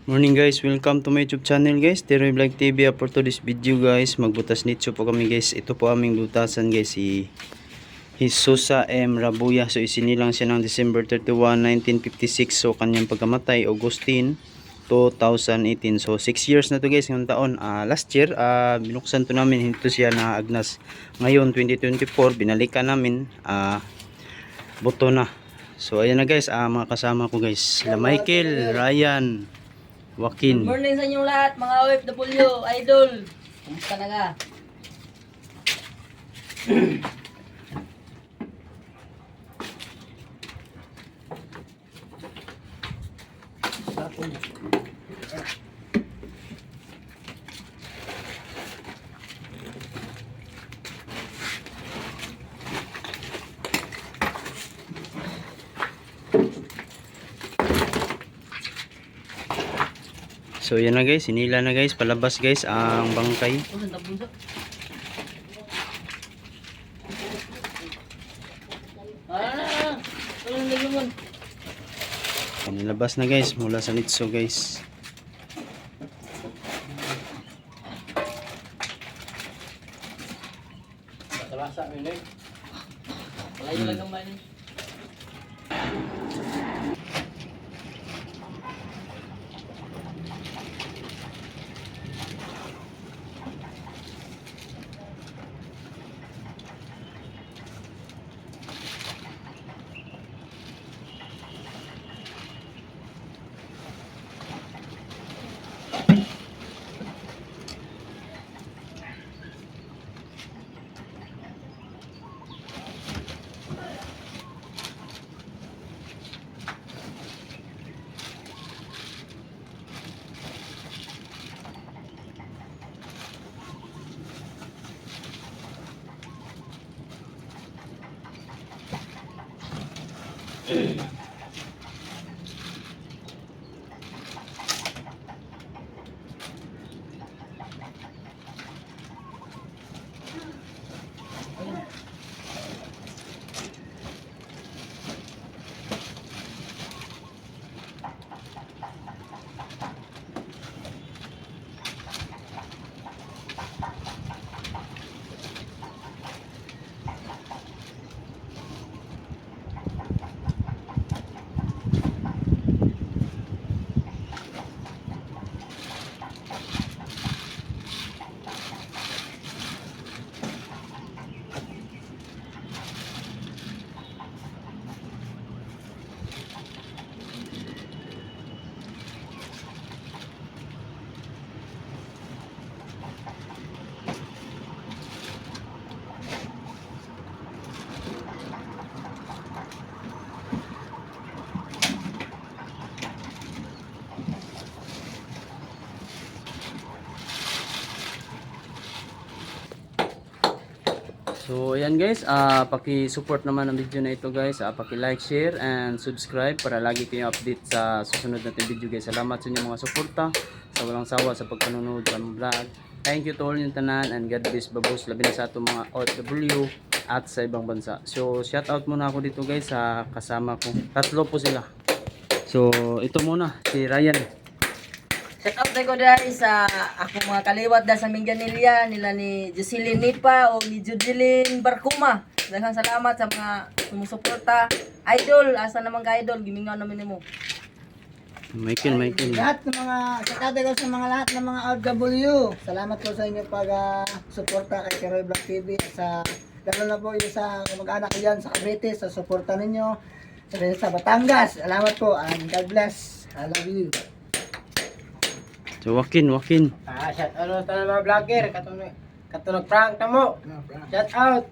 Morning guys, welcome to my YouTube channel guys, Teroy Vlog TV. For today's video guys, magbutas nitso po kami guys. Ito po aming butasan guys, si Jesusa M. Rabuya. So isinilang siya ng December 31, 1956. So kanyang pagkamatay, Augustine 2018. So 6 years na to guys, ngayong taon. Last year, binuksan to namin, hinto siya na agnas. Ngayon 2024, binalikan namin, buto na. So ayan na guys, mga kasama ko guys, sila Michael, Ryan, Joaquin. Good morning sa inyong lahat, mga OFW, idol. Kumusta na ka? So yan na guys, sinila na guys, palabas guys ang bangkay. Nilabas na guys mula sa nitso guys. So ayan guys, paki-support naman ang video na ito guys, paki-like, share and subscribe para lagi kayo update sa susunod natin video guys. Salamat sa inyong mga suporta, sa walang sawa sa pagpanonood ng vlog. Thank you to all yung tanan and God bless babos, labi na sa atong mga OFW at sa ibang bansa. So shout out muna ako dito guys sa kasama ko, tatlo po sila. So ito muna, si Ryan. Shout out ko dahil sa ako mga kaliwat dahil sa Minganilla, nila ni Jocelyn Nipa o ni Judeline Barcuma. Daghang salamat sa mga sumusuporta. Idol, asa naman ka idol, gimingaw namin mo. Michael. Lahat ng mga sakada ko sa mga lahat ng mga OFW. Salamat po sa inyo pag-suporta kay Teroy Vlog TV at sa lalo na po yung sa mag-anak ko dyan sa Cavite, sa suporta ninyo sa Batangas. Salamat po and God bless. I love you. So Joaquin. Shout out sa mga vlogger katong prank tamo. Shout out.